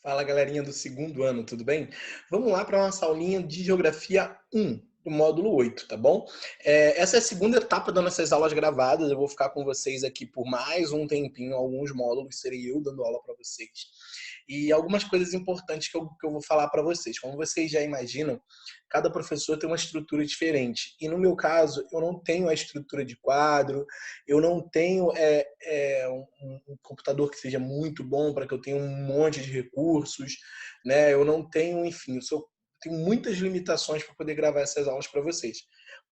Fala, galerinha do segundo ano, tudo bem? Vamos lá para a nossa aulinha de Geografia 1, do módulo 8, tá bom? Essa é a segunda etapa das nossas aulas gravadas, eu vou ficar com vocês aqui por mais um tempinho, alguns módulos, serei eu dando aula para vocês. E algumas coisas importantes que eu vou falar para vocês. Como vocês já imaginam, cada professor tem uma estrutura diferente. E no meu caso, eu não tenho a estrutura de quadro, eu não tenho um computador que seja muito bom para que eu tenha um monte de recursos, né? Eu não tenho, enfim, tenho muitas limitações para poder gravar essas aulas para vocês.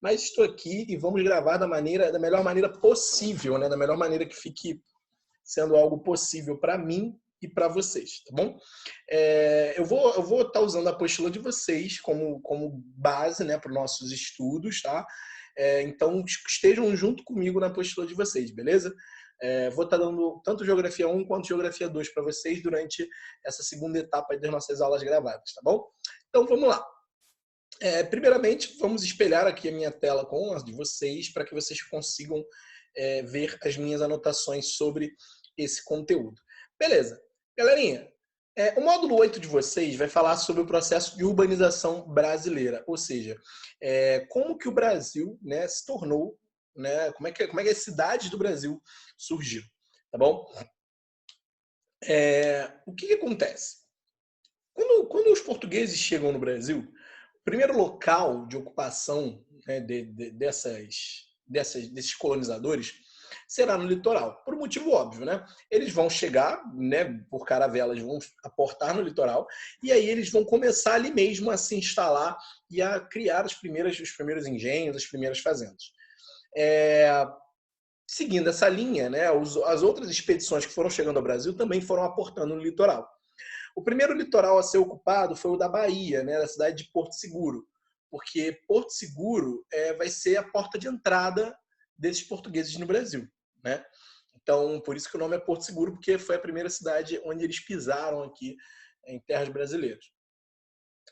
Mas estou aqui e vamos gravar da melhor maneira possível, né? Da melhor maneira que fique sendo algo possível para mim e para vocês, tá bom? Eu vou estar usando a apostila de vocês como base, né, para os nossos estudos, tá? Então, estejam junto comigo na apostila de vocês, beleza? Vou estar dando tanto Geografia 1 quanto Geografia 2 para vocês durante essa segunda etapa das nossas aulas gravadas, tá bom? Então, vamos lá. Primeiramente, vamos espelhar aqui a minha tela com as de vocês para que vocês consigam ver as minhas anotações sobre esse conteúdo. Beleza. Galerinha, o módulo 8 de vocês vai falar sobre o processo de urbanização brasileira, ou seja, como que o Brasil, né, se tornou, né, como é que as cidades do Brasil surgiram, tá bom? O que acontece? Quando os portugueses chegam no Brasil, o primeiro local de ocupação, né, desses colonizadores será no litoral, por um motivo óbvio, né? Eles vão chegar, né, por caravelas, vão aportar no litoral, e aí eles vão começar ali mesmo a se instalar e a criar os primeiros engenhos, as primeiras fazendas. Seguindo essa linha, né, as outras expedições que foram chegando ao Brasil também foram aportando no litoral. O primeiro litoral a ser ocupado foi o da Bahia, né, da cidade de Porto Seguro, porque Porto Seguro vai ser a porta de entrada desses portugueses no Brasil, né? Então, por isso que o nome é Porto Seguro, porque foi a primeira cidade onde eles pisaram aqui em terras brasileiras.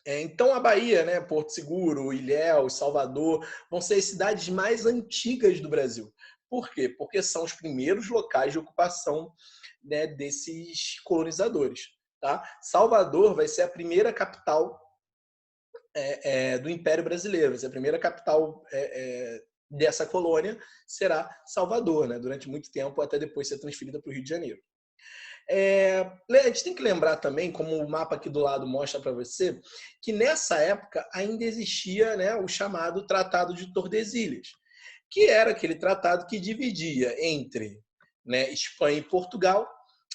Então, a Bahia, né, Porto Seguro, Ilhéus, Salvador, vão ser as cidades mais antigas do Brasil. Por quê? Porque são os primeiros locais de ocupação, né, desses colonizadores. Tá? Salvador vai ser a primeira capital do Império Brasileiro, vai ser a primeira capital dessa colônia, será Salvador, né? Durante muito tempo, até depois ser transferida para o Rio de Janeiro. A gente tem que lembrar também, como o mapa aqui do lado mostra para você, que nessa época ainda existia, né, o chamado Tratado de Tordesilhas, que era aquele tratado que dividia entre, né, Espanha e Portugal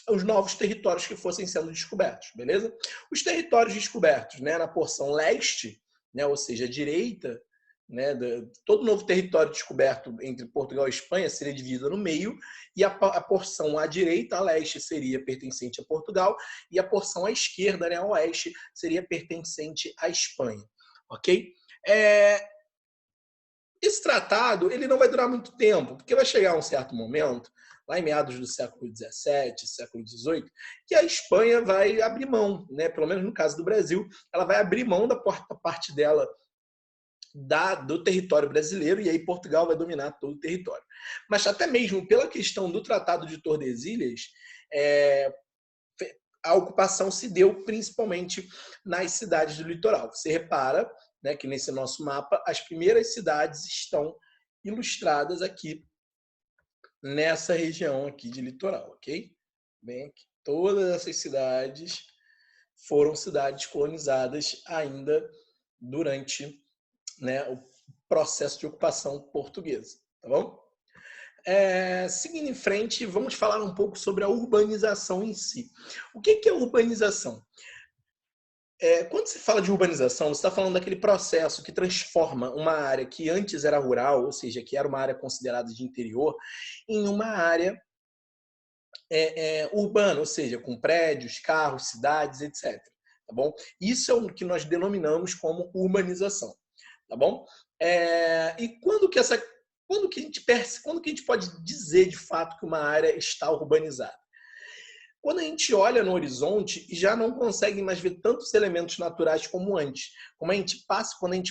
os novos territórios que fossem sendo descobertos, beleza? Os territórios descobertos, né, na porção leste, né, ou seja, a direita, né, todo novo território descoberto entre Portugal e Espanha seria dividido no meio, e a porção à direita, a leste, seria pertencente a Portugal, e a porção à esquerda, né, a oeste, seria pertencente à Espanha, ok? Esse tratado ele não vai durar muito tempo, porque vai chegar um certo momento, lá em meados do século XVII, século XVIII, que a Espanha vai abrir mão, né? Pelo menos no caso do Brasil, ela vai abrir mão da parte dela do território brasileiro, e aí Portugal vai dominar todo o território. Mas até mesmo pela questão do Tratado de Tordesilhas, a ocupação se deu principalmente nas cidades do litoral. Você repara, né, que nesse nosso mapa as primeiras cidades estão ilustradas aqui nessa região aqui de litoral, ok? Bem, aqui, todas essas cidades foram cidades colonizadas ainda durante, né, o processo de ocupação portuguesa, tá bom? Seguindo em frente, vamos falar um pouco sobre a urbanização em si. O que é urbanização? Quando se fala de urbanização, você está falando daquele processo que transforma uma área que antes era rural, ou seja, que era uma área considerada de interior, em uma área urbana, ou seja, com prédios, carros, cidades, etc. Tá bom? Isso é o que nós denominamos como urbanização. Tá bom? E quando que a gente pode dizer de fato que uma área está urbanizada? Quando a gente olha no horizonte e já não consegue mais ver tantos elementos naturais como antes. Quando a gente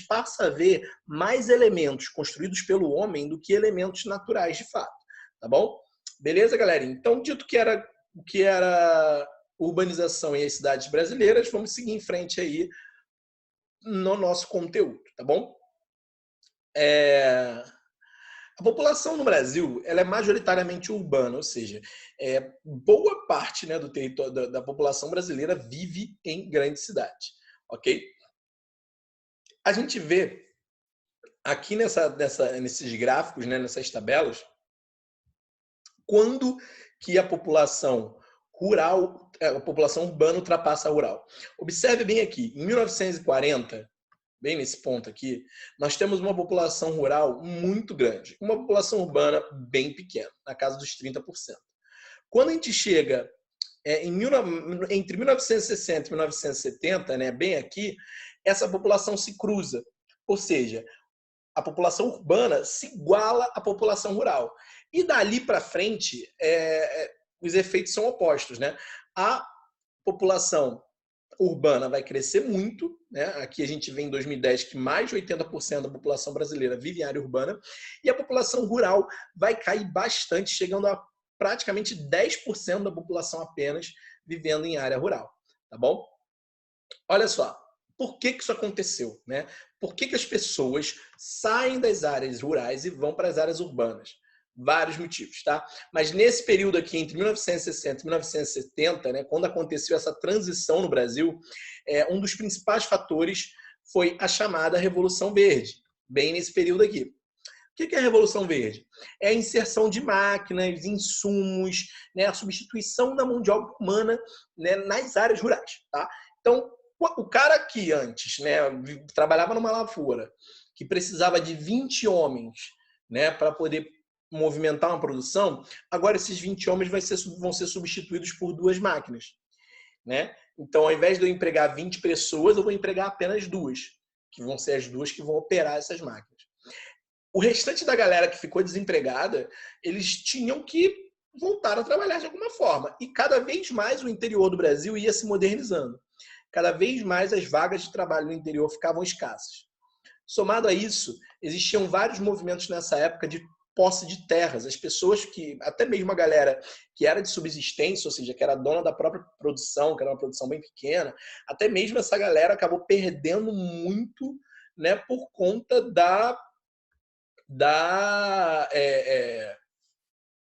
passa a ver mais elementos construídos pelo homem do que elementos naturais de fato. Tá bom? Beleza, galera? Então, dito que era urbanização e as cidades brasileiras, vamos seguir em frente aí no nosso conteúdo, tá bom? A população no Brasil ela é majoritariamente urbana, ou seja, boa parte, né, do território da população brasileira vive em grandes cidades, ok? A gente vê aqui nesses gráficos, né, nessas tabelas, quando que a população rural, a população urbana ultrapassa a rural. Observe bem aqui, em 1940, bem nesse ponto aqui, nós temos uma população rural muito grande, uma população urbana bem pequena, na casa dos 30%. Quando a gente chega entre 1960 e 1970, né, bem aqui, essa população se cruza, ou seja, a população urbana se iguala à população rural. E dali para frente, os efeitos são opostos, né? A população urbana vai crescer muito, né? Aqui a gente vê em 2010 que mais de 80% da população brasileira vive em área urbana, e a população rural vai cair bastante, chegando a praticamente 10% da população apenas vivendo em área rural, tá bom? Olha só, por que isso aconteceu, né? Por que as pessoas saem das áreas rurais e vão para as áreas urbanas? Vários motivos, tá? Mas nesse período aqui, entre 1960 e 1970, né, quando aconteceu essa transição no Brasil, um dos principais fatores foi a chamada Revolução Verde, bem nesse período aqui. O que é a Revolução Verde? É a inserção de máquinas, insumos, né, a substituição da mão de obra humana, né, nas áreas rurais, tá? Então, o cara que antes, né, trabalhava numa lavoura, que precisava de 20 homens, né, para poder movimentar uma produção, agora esses 20 homens vão ser substituídos por 2 máquinas, né? Então, ao invés de eu empregar 20 pessoas, eu vou empregar apenas 2, que vão ser as 2 que vão operar essas máquinas. O restante da galera que ficou desempregada, eles tinham que voltar a trabalhar de alguma forma. E cada vez mais o interior do Brasil ia se modernizando. Cada vez mais as vagas de trabalho no interior ficavam escassas. Somado a isso, existiam vários movimentos nessa época de posse de terras. As pessoas que, até mesmo a galera que era de subsistência, ou seja, que era dona da própria produção, que era uma produção bem pequena, até mesmo essa galera acabou perdendo muito, né, por conta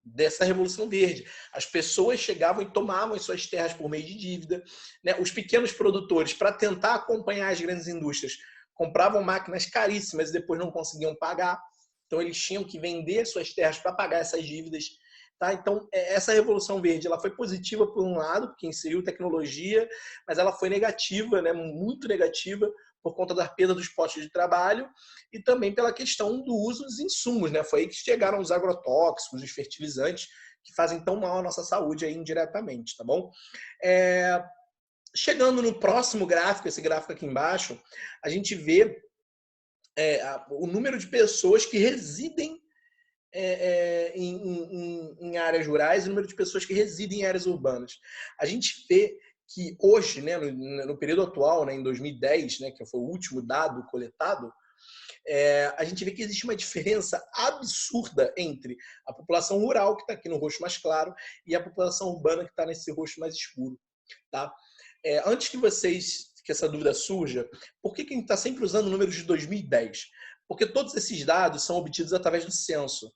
dessa Revolução Verde. As pessoas chegavam e tomavam as suas terras por meio de dívida, né? Os pequenos produtores, para tentar acompanhar as grandes indústrias, compravam máquinas caríssimas e depois não conseguiam pagar. Então, eles tinham que vender suas terras para pagar essas dívidas. Tá? Então, essa Revolução Verde ela foi positiva por um lado, porque inseriu tecnologia, mas ela foi negativa, né? Muito negativa, por conta da perda dos postos de trabalho e também pela questão do uso dos insumos, né? Foi aí que chegaram os agrotóxicos, os fertilizantes, que fazem tão mal à nossa saúde aí indiretamente, tá bom? Chegando no próximo gráfico, esse gráfico aqui embaixo, a gente vê o número de pessoas que residem em áreas rurais e o número de pessoas que residem em áreas urbanas. A gente vê que hoje, né, no período atual, né, em 2010, né, que foi o último dado coletado, a gente vê que existe uma diferença absurda entre a população rural, que está aqui no roxo mais claro, e a população urbana, que está nesse roxo mais escuro. Tá? Antes que essa dúvida surja, por que a gente está sempre usando números de 2010? Porque todos esses dados são obtidos através do censo.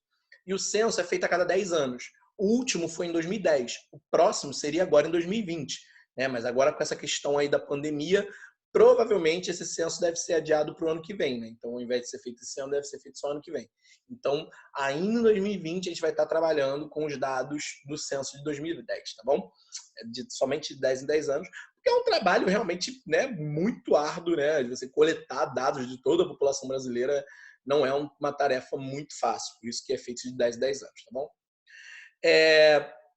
E o censo é feito a cada 10 anos. O último foi em 2010. O próximo seria agora em 2020. Né? Mas agora com essa questão aí da pandemia, provavelmente esse censo deve ser adiado para o ano que vem. Né? Então, ao invés de ser feito esse ano, deve ser feito só ano que vem. Então, ainda em 2020, a gente vai estar trabalhando com os dados do censo de 2010, tá bom? Somente de 10 em 10 anos, porque é um trabalho realmente, né, muito árduo, né? Você coletar dados de toda a população brasileira não é uma tarefa muito fácil, por isso que é feito de 10 em 10 anos, tá bom?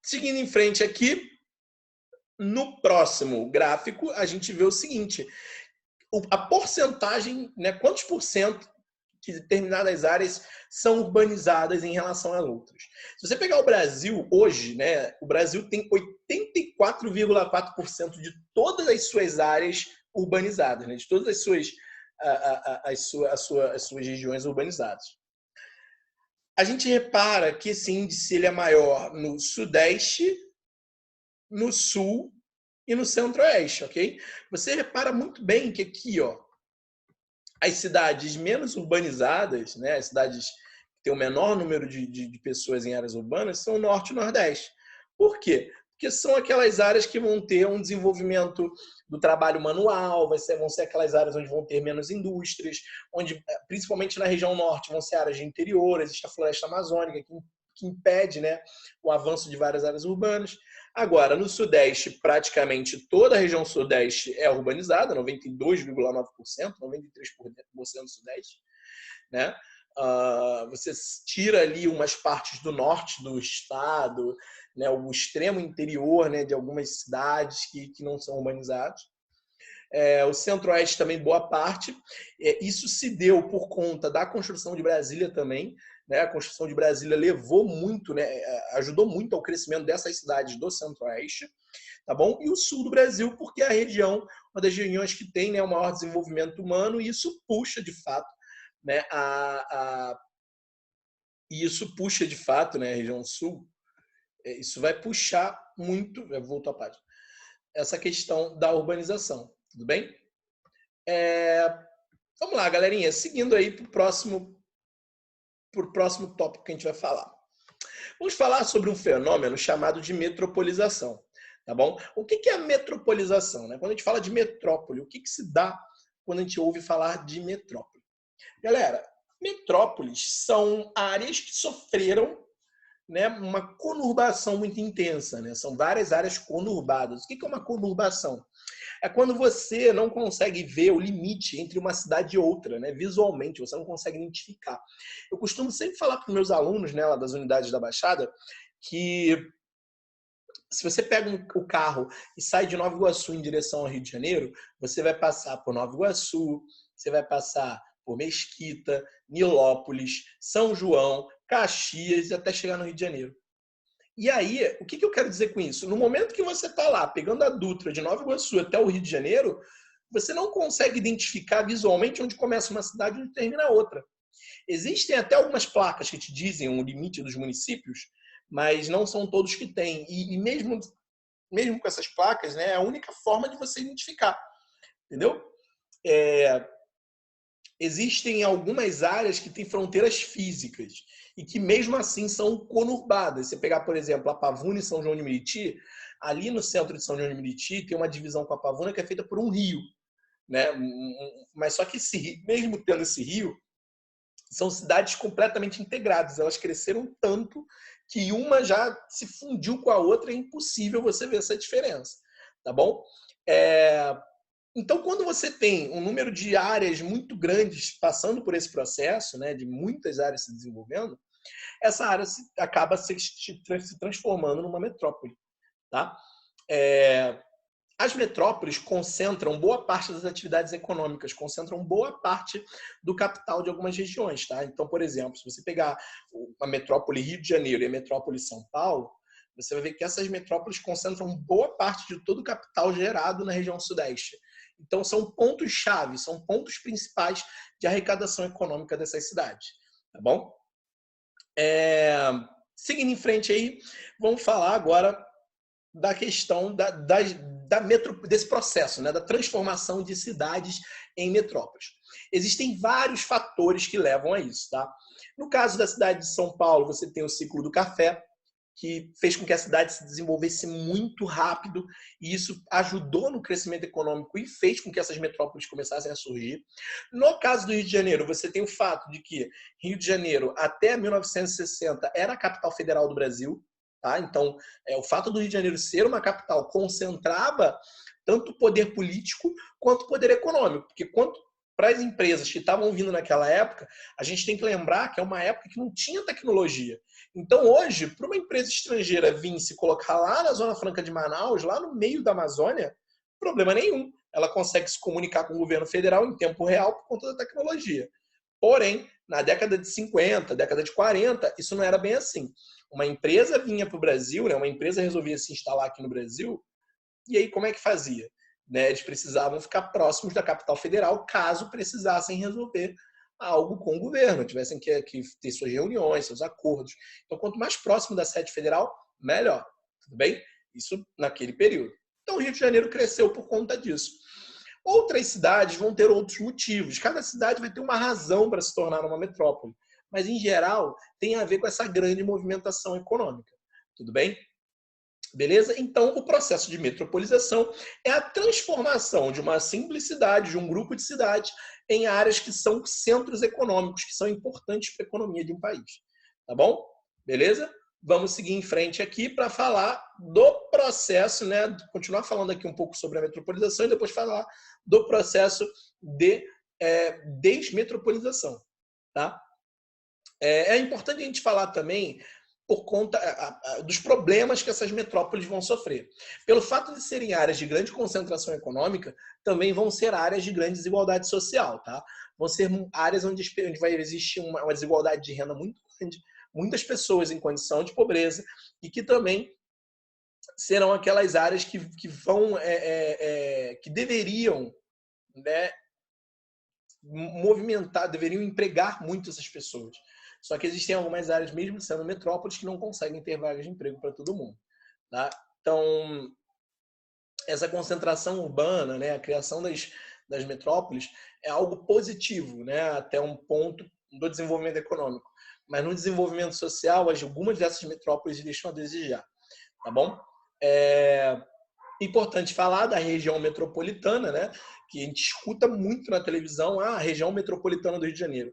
Seguindo em frente aqui, no próximo gráfico, a gente vê o seguinte, a porcentagem, né, quantos por cento de determinadas áreas são urbanizadas em relação a outras. Se você pegar o Brasil hoje, né, o Brasil tem 84,4% de todas as suas áreas urbanizadas, né, de todas as suas regiões urbanizadas. A gente repara que esse índice ele é maior no Sudeste, no Sul e no Centro-Oeste, ok? Você repara muito bem que aqui, ó, as cidades menos urbanizadas, né, as cidades que têm o menor número de pessoas em áreas urbanas, são o Norte e o Nordeste. Por quê? Porque são aquelas áreas que vão ter um desenvolvimento do trabalho manual, vão ser aquelas áreas onde vão ter menos indústrias, onde, principalmente na região norte, vão ser áreas de interior, existe a floresta amazônica, que impede, né, o avanço de várias áreas urbanas. Agora, no Sudeste, praticamente toda a região Sudeste é urbanizada, 92,9%, 93% do Sudeste, né? Você tira ali umas partes do norte do estado, né, o extremo interior, né, de algumas cidades que não são urbanizadas. O Centro-Oeste também, boa parte. Isso se deu por conta da construção de Brasília também. Né? A construção de Brasília levou muito, né, ajudou muito ao crescimento dessas cidades do Centro-Oeste. Tá bom? E o sul do Brasil, porque é a região, uma das regiões que tem, né, o maior desenvolvimento humano, e isso puxa, de fato, né, isso puxa, de fato, né, a região sul, isso vai puxar muito, eu volto à página, essa questão da urbanização. Tudo bem? Vamos lá, galerinha. Seguindo aí para o próximo tópico que a gente vai falar. Vamos falar sobre um fenômeno chamado de metropolização. Tá bom? O que é a metropolização? Né? Quando a gente fala de metrópole, o que se dá quando a gente ouve falar de metrópole? Galera, metrópoles são áreas que sofreram, né, uma conurbação muito intensa. Né? São várias áreas conurbadas. O que é uma conurbação? É quando você não consegue ver o limite entre uma cidade e outra, né? Visualmente, você não consegue identificar. Eu costumo sempre falar para os meus alunos, né, lá das unidades da Baixada, que se você pega o carro e sai de Nova Iguaçu em direção ao Rio de Janeiro, você vai passar por Nova Iguaçu, você vai passar por Mesquita, Nilópolis, São João, Caxias e até chegar no Rio de Janeiro. E aí, o que eu quero dizer com isso? No momento que você está lá, pegando a Dutra de Nova Iguaçu até o Rio de Janeiro, você não consegue identificar visualmente onde começa uma cidade e onde termina a outra. Existem até algumas placas que te dizem o limite dos municípios, mas não são todos que têm. E mesmo com essas placas, né, é a única forma de você identificar. Entendeu? Existem algumas áreas que têm fronteiras físicas e que mesmo assim são conurbadas. Você pegar, por exemplo, a Pavuna e São João de Meriti, ali no centro de São João de Meriti tem uma divisão com a Pavuna que é feita por um rio. Né? Mas só que mesmo tendo esse rio, são cidades completamente integradas. Elas cresceram tanto que uma já se fundiu com a outra, é impossível você ver essa diferença. Tá bom? Então, quando você tem um número de áreas muito grandes passando por esse processo, né, de muitas áreas se desenvolvendo, essa área acaba se transformando numa metrópole. Tá? As metrópoles concentram boa parte das atividades econômicas, concentram boa parte do capital de algumas regiões. Tá? Então, por exemplo, se você pegar a metrópole Rio de Janeiro e a metrópole São Paulo, você vai ver que essas metrópoles concentram boa parte de todo o capital gerado na região sudeste. Então, são pontos-chave, são pontos principais de arrecadação econômica dessas cidades. Tá bom? Seguindo em frente aí, vamos falar agora da questão desse processo, né, da transformação de cidades em metrópoles. Existem vários fatores que levam a isso. Tá? No caso da cidade de São Paulo, você tem o ciclo do café, que fez com que a cidade se desenvolvesse muito rápido, e isso ajudou no crescimento econômico e fez com que essas metrópoles começassem a surgir. No caso do Rio de Janeiro, você tem o fato de que Rio de Janeiro, até 1960, era a capital federal do Brasil. Tá? Então, o fato do Rio de Janeiro ser uma capital concentrava tanto o poder político quanto o poder econômico, porque para as empresas que estavam vindo naquela época, a gente tem que lembrar que é uma época que não tinha tecnologia. Então, hoje, para uma empresa estrangeira vir se colocar lá na Zona Franca de Manaus, lá no meio da Amazônia, problema nenhum. Ela consegue se comunicar com o governo federal em tempo real por conta da tecnologia. Porém, na década de 50, década de 40, isso não era bem assim. Uma empresa vinha para o Brasil, né? Uma empresa resolvia se instalar aqui no Brasil, e aí como é que fazia? Né? Eles precisavam ficar próximos da capital federal caso precisassem resolver algo com o governo, tivessem que ter suas reuniões, seus acordos. Então, quanto mais próximo da sede federal, melhor. Tudo bem? Isso naquele período. Então, o Rio de Janeiro cresceu por conta disso. Outras cidades vão ter outros motivos. Cada cidade vai ter uma razão para se tornar uma metrópole. Mas, em geral, tem a ver com essa grande movimentação econômica. Tudo bem? Beleza? Então, o processo de metropolização é a transformação de uma simples cidade, de um grupo de cidades, em áreas que são centros econômicos, que são importantes para a economia de um país. Tá bom? Beleza? Vamos seguir em frente aqui para falar do processo, né? Continuar falando aqui um pouco sobre a metropolização e depois falar do processo de desmetropolização. Tá? É importante a gente falar também por conta dos problemas que essas metrópoles vão sofrer. Pelo fato de serem áreas de grande concentração econômica, também vão ser áreas de grande desigualdade social. Tá? Vão ser áreas onde vai existir uma desigualdade de renda muito grande, muitas pessoas em condição de pobreza e que também serão aquelas áreas que vão, que deveriam, né, movimentar, deveriam empregar muito essas pessoas. Só que existem algumas áreas, mesmo sendo metrópoles, que não conseguem ter vagas de emprego para todo mundo. Tá? Então, essa concentração urbana, né, a criação das metrópoles, é algo positivo, né, até um ponto do desenvolvimento econômico. Mas no desenvolvimento social, algumas dessas metrópoles deixam a desejar. Tá bom? É importante falar da região metropolitana, né, que a gente escuta muito na televisão, a região metropolitana do Rio de Janeiro.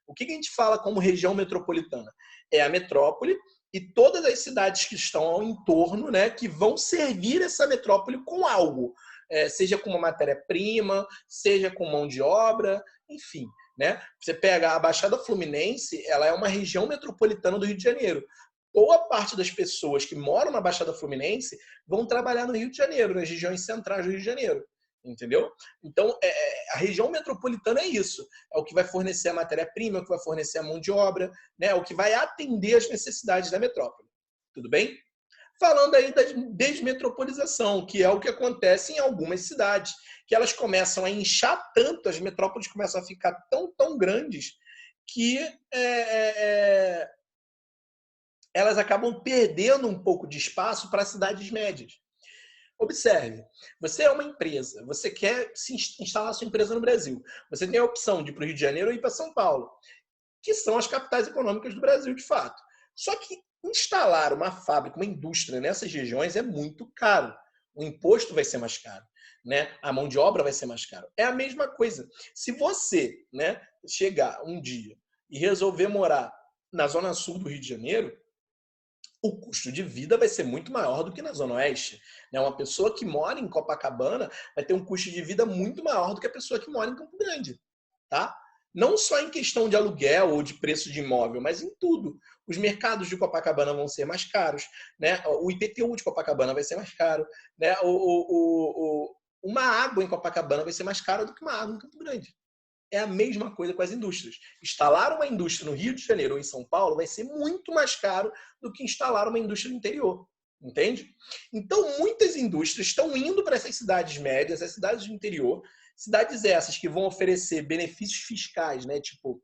O que a gente fala como região metropolitana? É a metrópole e todas as cidades que estão ao entorno, né, que vão servir essa metrópole com algo, seja com uma matéria-prima, seja com mão de obra, enfim. Né? Você pega a Baixada Fluminense, ela é uma região metropolitana do Rio de Janeiro. Boa parte das pessoas que moram na Baixada Fluminense vão trabalhar no Rio de Janeiro, nas regiões centrais do Rio de Janeiro. Entendeu? Então, a região metropolitana é isso. É o que vai fornecer a matéria-prima, é o que vai fornecer a mão de obra, né? É o que vai atender às necessidades da metrópole. Tudo bem? Falando aí da desmetropolização, que é o que acontece em algumas cidades, que elas começam a inchar tanto, as metrópoles começam a ficar tão grandes, que elas acabam perdendo um pouco de espaço para cidades médias. Observe, você é uma empresa, você quer instalar sua empresa no Brasil. Você tem a opção de ir para o Rio de Janeiro ou ir para São Paulo, que são as capitais econômicas do Brasil, de fato. Só que instalar uma fábrica, uma indústria nessas regiões é muito caro. O imposto vai ser mais caro, né? A mão de obra vai ser mais cara. É a mesma coisa. Se você, né, chegar um dia e resolver morar na zona sul do Rio de Janeiro, o custo de vida vai ser muito maior do que na Zona Oeste. Uma pessoa que mora em Copacabana vai ter um custo de vida muito maior do que a pessoa que mora em Campo Grande. Tá? Não só em questão de aluguel ou de preço de imóvel, mas em tudo. Os mercados de Copacabana vão ser mais caros, né? O IPTU de Copacabana vai ser mais caro, né? Uma água em Copacabana vai ser mais cara do que uma água em Campo Grande. É a mesma coisa com as indústrias. Instalar uma indústria no Rio de Janeiro ou em São Paulo vai ser muito mais caro do que instalar uma indústria no interior. Entende? Então, muitas indústrias estão indo para essas cidades médias, essas cidades do interior, cidades essas que vão oferecer benefícios fiscais, né? Tipo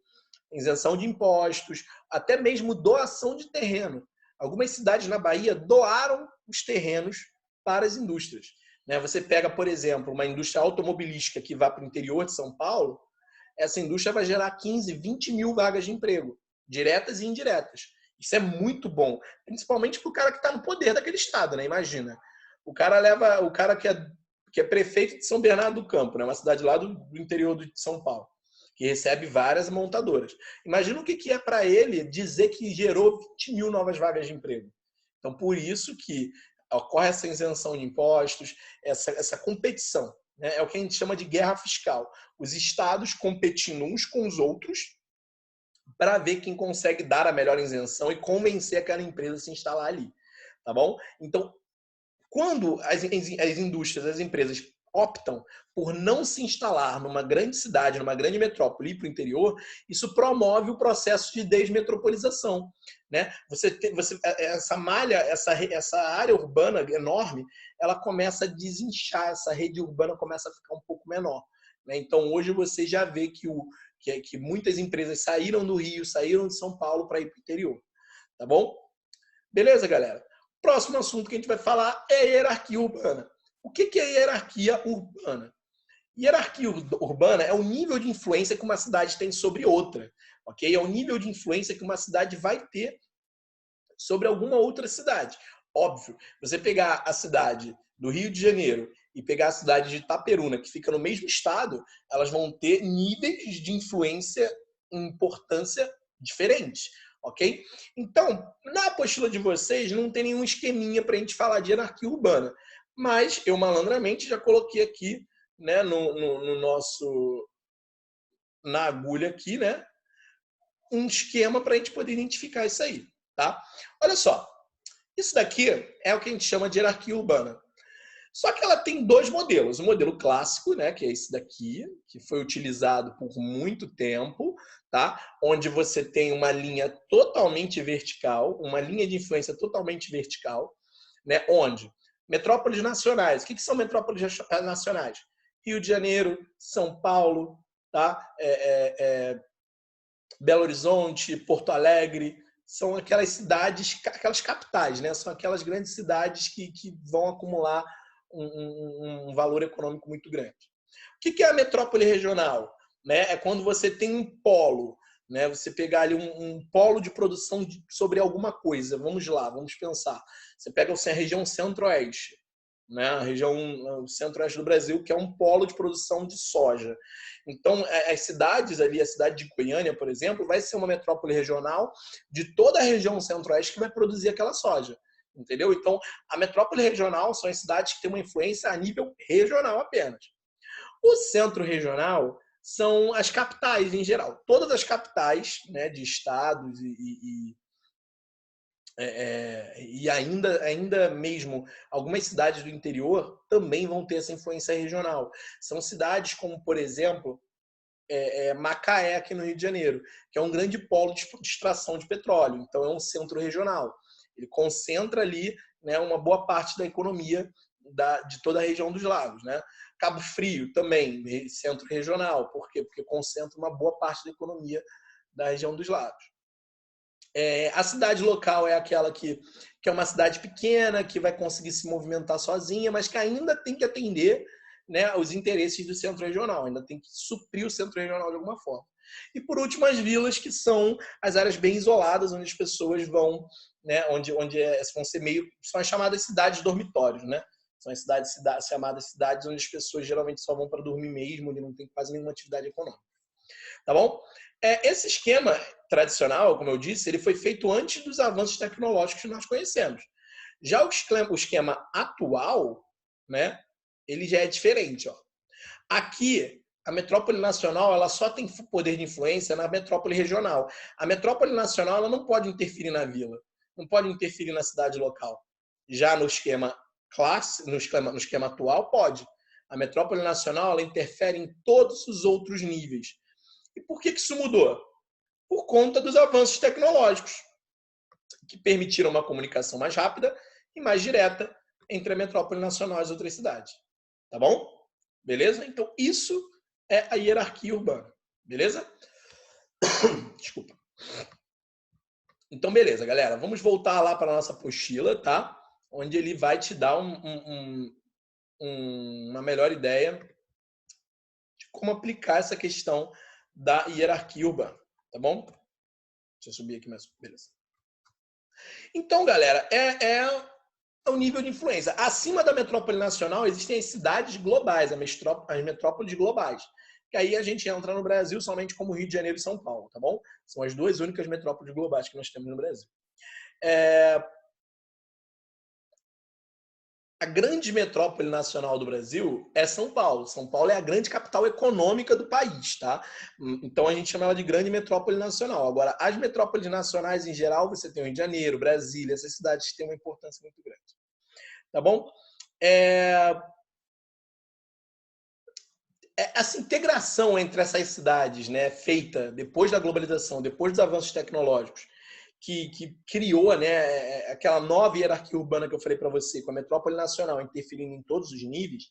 isenção de impostos, até mesmo doação de terreno. Algumas cidades na Bahia doaram os terrenos para as indústrias. Você pega, por exemplo, uma indústria automobilística que vai para o interior de São Paulo, essa indústria vai gerar 15, 20 mil vagas de emprego, diretas e indiretas. Isso é muito bom, principalmente para o cara que está no poder daquele estado, né? Imagina. O cara que é prefeito de São Bernardo do Campo, né? Uma cidade lá do interior de São Paulo, que recebe várias montadoras. Imagina o que é para ele dizer que gerou 20 mil novas vagas de emprego. Então, por isso que ocorre essa isenção de impostos, essa competição. Né? É o que a gente chama de guerra fiscal. Os estados competindo uns com os outros para ver quem consegue dar a melhor isenção e convencer aquela empresa a se instalar ali. Tá bom? Então, quando as indústrias, as empresas optam por não se instalar numa grande cidade, numa grande metrópole e para o interior, isso promove o processo de desmetropolização. Né? Essa malha, essa área urbana enorme, ela começa a desinchar, essa rede urbana começa a ficar um pouco menor. Né? Então, hoje você já vê que muitas empresas saíram do Rio, saíram de São Paulo para ir para o interior. Tá bom? Beleza, galera? Próximo assunto que a gente vai falar é hierarquia urbana. O que é hierarquia urbana? Hierarquia urbana é o nível de influência que uma cidade tem sobre outra, ok? É o nível de influência que uma cidade vai ter sobre alguma outra cidade. Óbvio, você pegar a cidade do Rio de Janeiro e pegar a cidade de Itaperuna, que fica no mesmo estado, elas vão ter níveis de influência e importância diferentes, ok? Então, na apostila de vocês, não tem nenhum esqueminha para a gente falar de hierarquia urbana, mas eu malandramente já coloquei aqui, né, no nosso, na agulha aqui, né, um esquema para a gente poder identificar isso aí, tá? Olha só, isso daqui é o que a gente chama de hierarquia urbana. Só que ela tem dois modelos. O modelo clássico, né, que é esse daqui, que foi utilizado por muito tempo, tá? Onde você tem uma linha totalmente vertical, uma linha de influência totalmente vertical, né? Onde metrópoles nacionais. O que são metrópoles nacionais? Rio de Janeiro, São Paulo, tá? Belo Horizonte, Porto Alegre, são aquelas cidades, aquelas capitais, né? São aquelas grandes cidades que vão acumular um valor econômico muito grande. O que é a metrópole regional? Né? É quando você tem um polo, né? Você pegar ali um polo de produção sobre alguma coisa. Vamos lá, vamos pensar. Você pega a região centro-oeste, né? A região centro-oeste do Brasil, que é um polo de produção de soja. Então, as cidades ali, a cidade de Goiânia, por exemplo, vai ser uma metrópole regional de toda a região centro-oeste que vai produzir aquela soja. Entendeu? Então, a metrópole regional são as cidades que têm uma influência a nível regional apenas. O centro regional são as capitais em geral. Todas as capitais, né, de estados e ainda mesmo algumas cidades do interior também vão ter essa influência regional. São cidades como, por exemplo, Macaé, aqui no Rio de Janeiro, que é um grande polo de extração de petróleo. Então, é um centro regional. Ele concentra ali, né, uma boa parte da economia de toda a região dos lagos. Né? Cabo Frio também, centro regional. Por quê? Porque concentra uma boa parte da economia da região dos lagos. A cidade local é aquela que é uma cidade pequena, que vai conseguir se movimentar sozinha, mas que ainda tem que atender, né, os interesses do centro regional, ainda tem que suprir o centro regional de alguma forma. E por último, as vilas, que são as áreas bem isoladas, onde as pessoas vão, né, onde vão ser são as chamadas cidades dormitórios, né? São as chamadas cidades onde as pessoas geralmente só vão para dormir mesmo, onde não tem quase nenhuma atividade econômica. Tá bom? Esse esquema tradicional, como eu disse, ele foi feito antes dos avanços tecnológicos que nós conhecemos. Já o esquema atual, né, ele já é diferente. Ó. Aqui, a metrópole nacional ela só tem poder de influência na metrópole regional. A metrópole nacional ela não pode interferir na vila, não pode interferir na cidade local. Já no esquema clássico, no esquema atual, pode. A metrópole nacional ela interfere em todos os outros níveis. E por que isso mudou? Por conta dos avanços tecnológicos, que permitiram uma comunicação mais rápida e mais direta entre a metrópole nacional e as outras cidades. Tá bom? Beleza? Então, isso é a hierarquia urbana. Beleza? Desculpa. Então, beleza, galera. Vamos voltar lá para a nossa apostila, tá? Onde ele vai te dar uma melhor ideia de como aplicar essa questão da hierarquia urbana. Tá bom? Deixa eu subir aqui mais. Beleza. Então, galera, é o nível de influência. Acima da metrópole nacional existem as cidades globais, as metrópoles globais. Que aí a gente entra no Brasil somente como Rio de Janeiro e São Paulo, tá bom? São as duas únicas metrópoles globais que nós temos no Brasil. A grande metrópole nacional do Brasil é São Paulo. São Paulo é a grande capital econômica do país, tá? Então a gente chama ela de grande metrópole nacional. Agora, as metrópoles nacionais em geral, você tem o Rio de Janeiro, Brasília, essas cidades têm uma importância muito grande. Tá bom? Essa integração entre essas cidades, né, feita depois da globalização, depois dos avanços tecnológicos, que criou, né, aquela nova hierarquia urbana que eu falei para você, com a metrópole nacional interferindo em todos os níveis,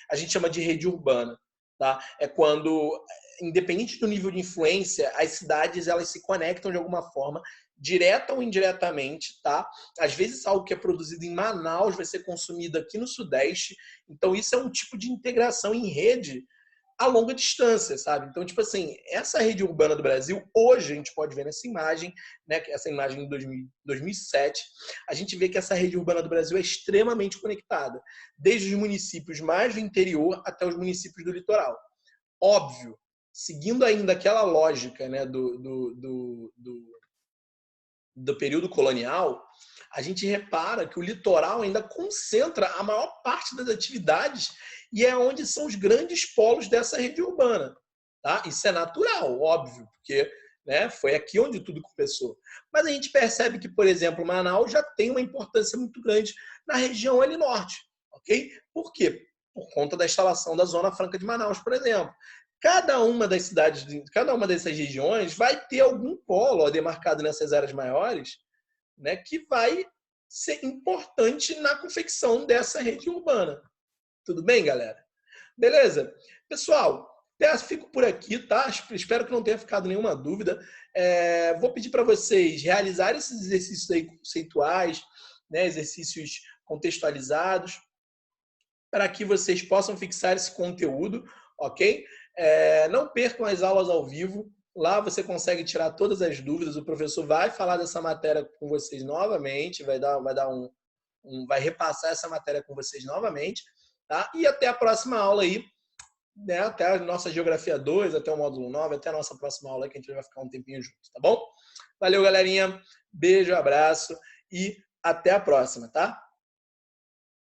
a gente chama de rede urbana. Tá? É quando, independente do nível de influência, as cidades elas se conectam de alguma forma direta ou indiretamente, tá? Às vezes algo que é produzido em Manaus vai ser consumido aqui no Sudeste. Então isso é um tipo de integração em rede a longa distância, sabe? Então, tipo assim, essa rede urbana do Brasil, hoje a gente pode ver nessa imagem, né, essa imagem de 2007, a gente vê que essa rede urbana do Brasil é extremamente conectada, desde os municípios mais do interior até os municípios do litoral. Óbvio, seguindo ainda aquela lógica, né, do período colonial, a gente repara que o litoral ainda concentra a maior parte das atividades e é onde são os grandes polos dessa rede urbana. Tá? Isso é natural, óbvio, porque, né, foi aqui onde tudo começou. Mas a gente percebe que, por exemplo, Manaus já tem uma importância muito grande na região ali norte. Ok? Por quê? Por conta da instalação da Zona Franca de Manaus, por exemplo. Cada uma das cidades, cada uma dessas regiões vai ter algum polo demarcado nessas áreas maiores, né, que vai ser importante na confecção dessa rede urbana. Tudo bem, galera? Beleza? Pessoal, fico por aqui, tá? Espero que não tenha ficado nenhuma dúvida. Vou pedir para vocês realizarem esses exercícios aí conceituais, né, exercícios contextualizados, para que vocês possam fixar esse conteúdo, ok? Não percam as aulas ao vivo. Lá você consegue tirar todas as dúvidas. O professor vai falar dessa matéria com vocês novamente, vai repassar essa matéria com vocês novamente, tá? E até a próxima aula aí, né? Até a nossa Geografia 2, até o módulo 9, até a nossa próxima aula que a gente vai ficar um tempinho junto, tá bom? Valeu, galerinha. Beijo, abraço e até a próxima, tá?